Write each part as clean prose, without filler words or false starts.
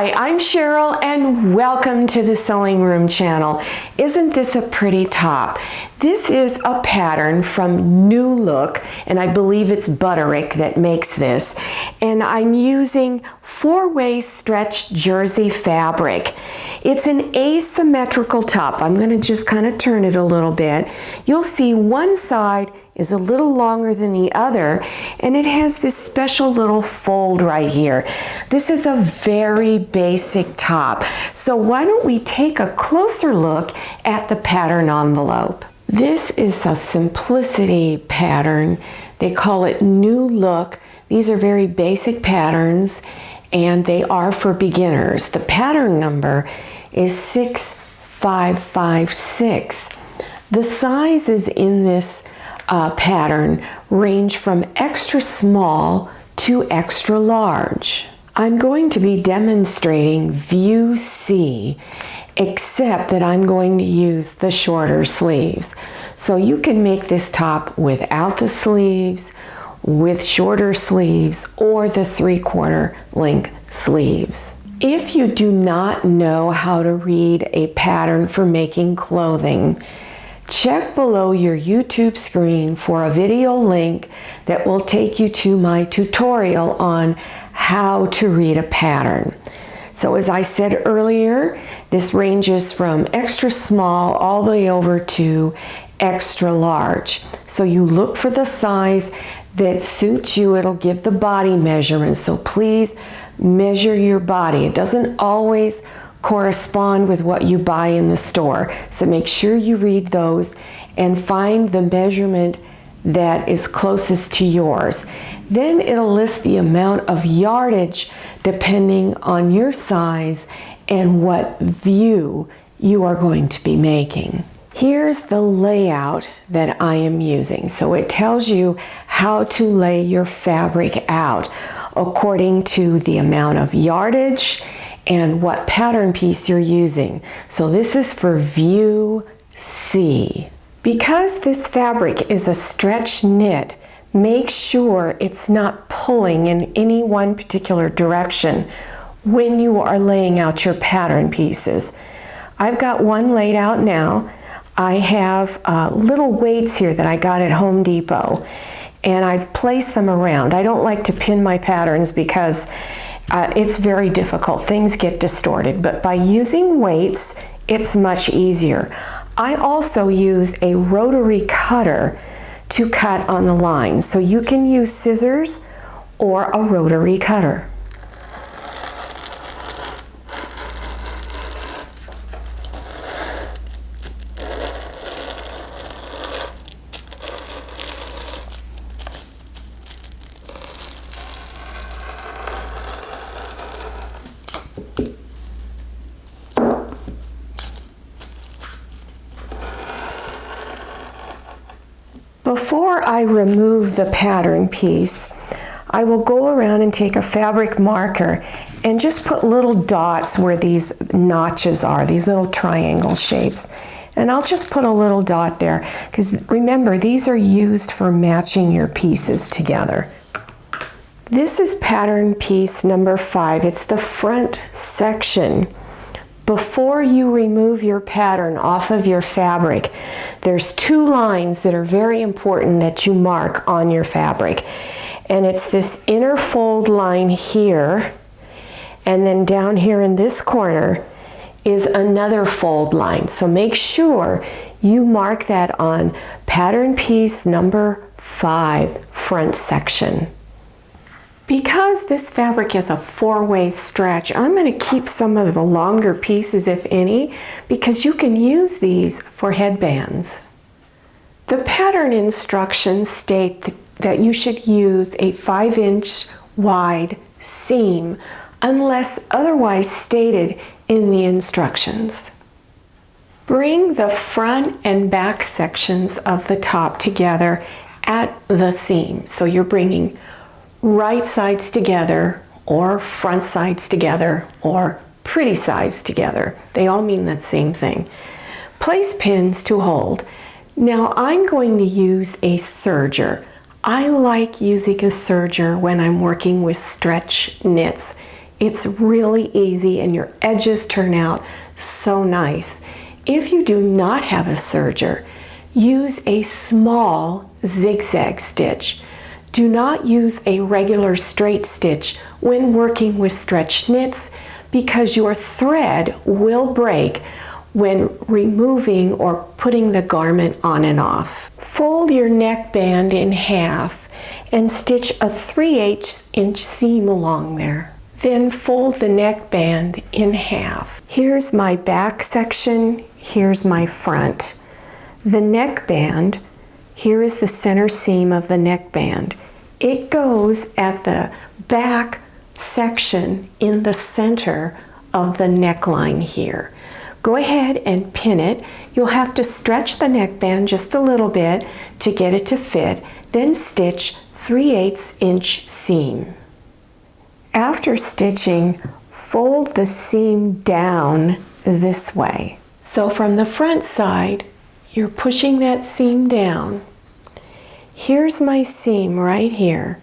Hi, I'm Cheryl and welcome to the Sewing Room channel. Isn't this a pretty top? This is a pattern from New Look, and I believe it's Butterick that makes this. And I'm using 4-way stretch jersey fabric. It's an asymmetrical top. I'm going to just kind of turn it a little bit. You'll see one side is a little longer than the other, and it has this special little fold right here. This is a very basic top. So why don't we take a closer look at the pattern envelope. This is a simplicity pattern. They call it New Look. These are very basic patterns, and they are for beginners. The pattern number is 6556. The sizes in this pattern range from extra small to extra large. I'm going to be demonstrating view C, except that I'm going to use the shorter sleeves. So you can make this top without the sleeves, with shorter sleeves, or the 3/4 length sleeves. If you do not know how to read a pattern for making clothing, check below your YouTube screen for a video link that will take you to my tutorial on how to read a pattern. So as I said earlier, this ranges from extra small all the way over to extra large. So you look for the size that suits you. It'll give the body measurement. So please measure your body. It doesn't always correspond with what you buy in the store. So make sure you read those and find the measurement that is closest to yours. Then it'll list the amount of yardage depending on your size and what view you are going to be making. Here's the layout that I am using. So it tells you how to lay your fabric out according to the amount of yardage and what pattern piece you're using. So this is for view C. Because this fabric is a stretch knit, make sure it's not pulling in any one particular direction when you are laying out your pattern pieces. I've got one laid out now. I have little weights here that I got at Home Depot, and I've placed them around. I don't like to pin my patterns because it's very difficult. Things get distorted, but by using weights, it's much easier. I also use a rotary cutter to cut on the line, so you can use scissors or a rotary cutter. Before I remove the pattern piece, I will go around and take a fabric marker and just put little dots where these notches are, these little triangle shapes. And I'll just put a little dot there, because remember, these are used for matching your pieces together. This is pattern piece number 5. It's the front section. Before you remove your pattern off of your fabric, there's 2 lines that are very important that you mark on your fabric. And it's this inner fold line here, and then down here in this corner is another fold line. So make sure you mark that on pattern piece number 5, front section. Because this fabric is a 4-way stretch, I'm going to keep some of the longer pieces, if any, because you can use these for headbands. The pattern instructions state that you should use a 5-inch wide seam unless otherwise stated in the instructions. Bring the front and back sections of the top together at the seam. So you're bringing right sides together, or front sides together, or pretty sides together. They all mean that same thing. Place pins to hold. Now I'm going to use a serger. I like using a serger when I'm working with stretch knits. It's really easy and your edges turn out so nice. If you do not have a serger, use a small zigzag stitch. Do not use a regular straight stitch when working with stretch knits because your thread will break when removing or putting the garment on and off. Fold your neckband in half and stitch a 3/8 inch seam along there. Then fold the neckband in half. Here's my back section, here's my front. The neckband, here is the center seam of the neckband. It goes at the back section in the center of the neckline here. Go ahead and pin it. You'll have to stretch the neckband just a little bit to get it to fit, then stitch 3/8 inch seam. After stitching, fold the seam down this way. So from the front side, you're pushing that seam down. Here's my seam right here.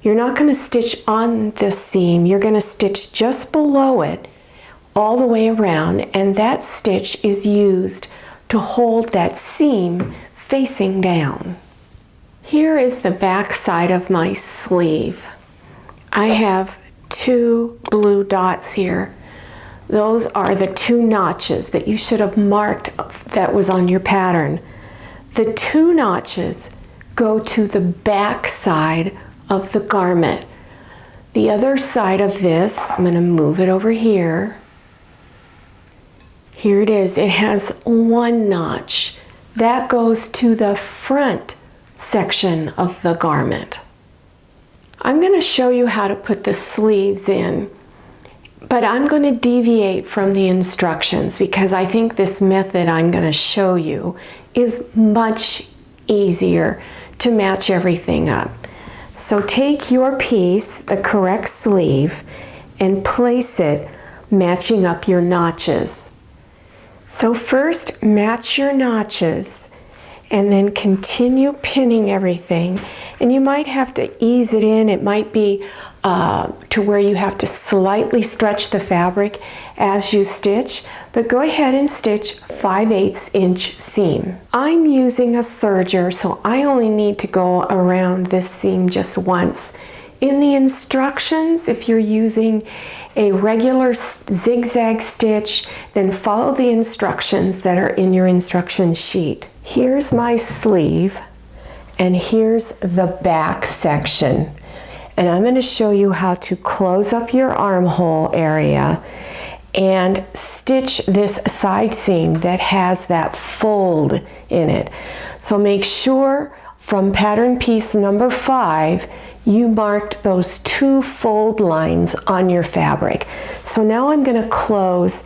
You're not going to stitch on this seam, you're going to stitch just below it all the way around, and that stitch is used to hold that seam facing down. Here is the back side of my sleeve. I have 2 blue dots here. Those are the 2 notches that you should have marked that was on your pattern. The 2 notches go to the back side of the garment. The other side of this, I'm going to move it over here. Here it is. It has 1 notch. That goes to the front section of the garment. I'm going to show you how to put the sleeves in, but I'm going to deviate from the instructions because I think this method I'm going to show you is much easier to match everything up. So take your piece, the correct sleeve, and place it matching up your notches. So first match your notches and then continue pinning everything. And you might have to ease it in. It might be to where you have to slightly stretch the fabric as you stitch, but go ahead and stitch 5/8 inch seam. I'm using a serger, so I only need to go around this seam just once. In the instructions, if you're using a regular zigzag stitch, then follow the instructions that are in your instruction sheet. Here's my sleeve, and here's the back section. And I'm going to show you how to close up your armhole area and stitch this side seam that has that fold in it. So make sure from pattern piece number 5, you marked those 2 fold lines on your fabric. So now I'm going to close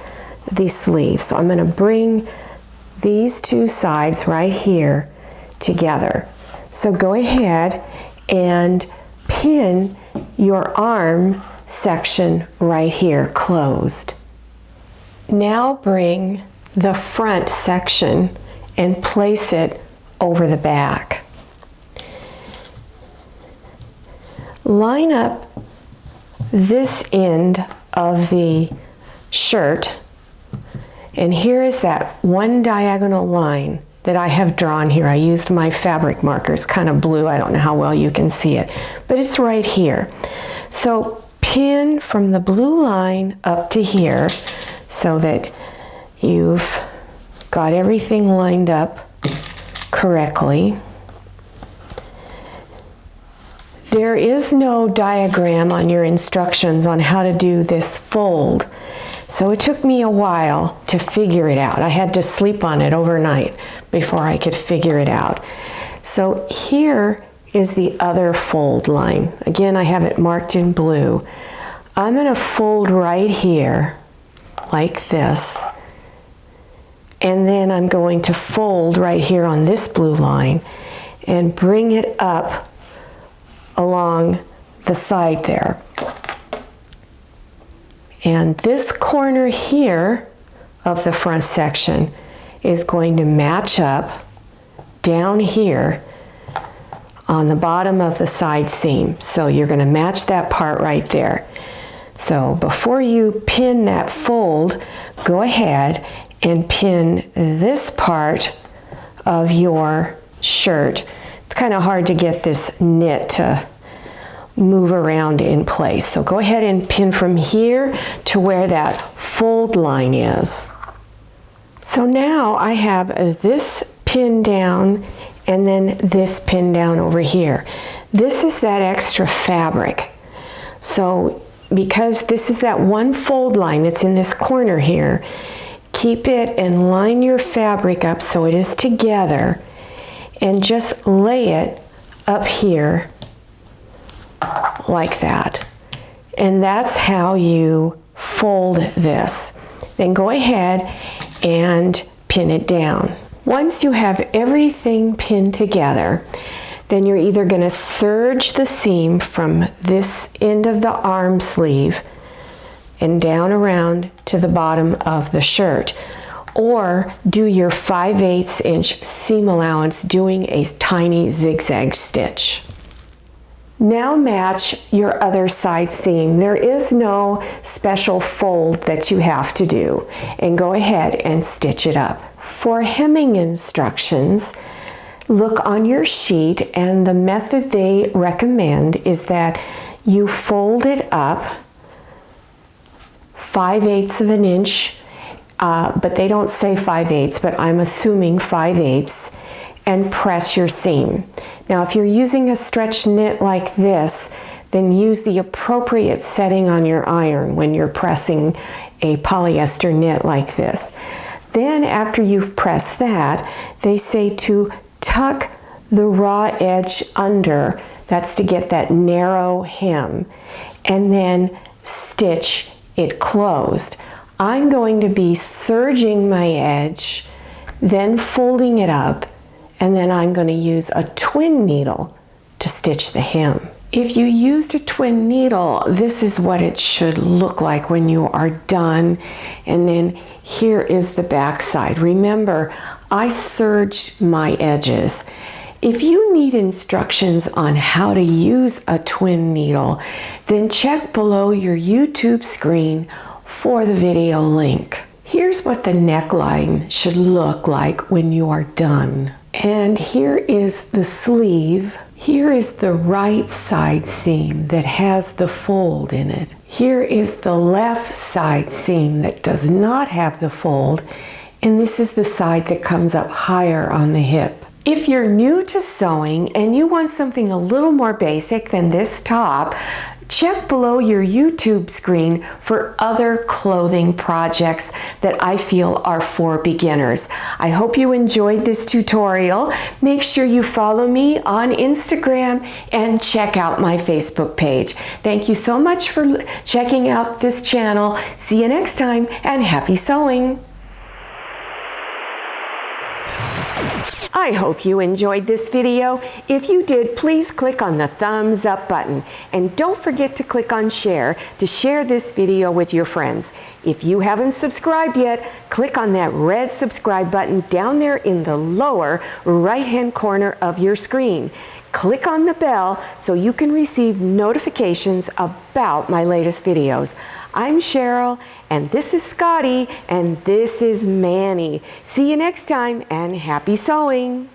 the sleeve. So I'm going to bring these 2 sides right here together. So go ahead and pin your arm section right here closed. Now bring the front section and place it over the back. Line up this end of the shirt, and here is that 1 diagonal line that I have drawn here. I used my fabric markers, kind of blue. I don't know how well you can see it, but it's right here. So pin from the blue line up to here so that you've got everything lined up correctly. There is no diagram on your instructions on how to do this fold, so it took me a while to figure it out. I had to sleep on it overnight before I could figure it out. So here is the other fold line. Again, I have it marked in blue. I'm going to fold right here like this, and then I'm going to fold right here on this blue line and bring it up along the side there. And this corner here of the front section is going to match up down here on the bottom of the side seam. So you're going to match that part right there. So before you pin that fold, go ahead and pin this part of your shirt. It's kind of hard to get this knit to move around in place. So go ahead and pin from here to where that fold line is. So now I have this pin down and then this pin down over here. This is that extra fabric. So because this is that one fold line that's in this corner here, keep it and line your fabric up so it is together and just lay it up here like that. And that's how you fold this. Then go ahead and pin it down. Once you have everything pinned together, then you're either going to serge the seam from this end of the arm sleeve and down around to the bottom of the shirt, or do your 5/8 inch seam allowance doing a tiny zigzag stitch. Now match your other side seam. There is no special fold that you have to do, and go ahead and stitch it up. For hemming instructions, look on your sheet, and the method they recommend is that you fold it up 5/8 of an inch, but they don't say 5/8, but I'm assuming 5/8, and press your seam. Now if you're using a stretch knit like this, then use the appropriate setting on your iron when you're pressing a polyester knit like this. Then after you've pressed that, they say to tuck the raw edge under. That's to get that narrow hem, and then stitch it closed. I'm going to be serging my edge, then folding it up, and then I'm going to use a twin needle to stitch the hem. If you used a twin needle, this is what it should look like when you are done. And then here is the back side. Remember, I serged my edges. If you need instructions on how to use a twin needle, then check below your YouTube screen for the video link. Here's what the neckline should look like when you are done. And here is the sleeve. Here is the right side seam that has the fold in it. Here is the left side seam that does not have the fold, and this is the side that comes up higher on the hip. If you're new to sewing and you want something a little more basic than this top, check below your YouTube screen for other clothing projects that I feel are for beginners. I hope you enjoyed this tutorial. Make sure you follow me on Instagram and check out my Facebook page. Thank you so much for checking out this channel. See you next time, and happy sewing! I hope you enjoyed this video. If you did, please click on the thumbs up button, and don't forget to click on share to share this video with your friends. If you haven't subscribed yet, click on that red subscribe button down there in the lower right-hand corner of your screen. Click on the bell so you can receive notifications about my latest videos. I'm Cheryl, and this is Scotty, and this is Manny. See you next time, and happy sewing!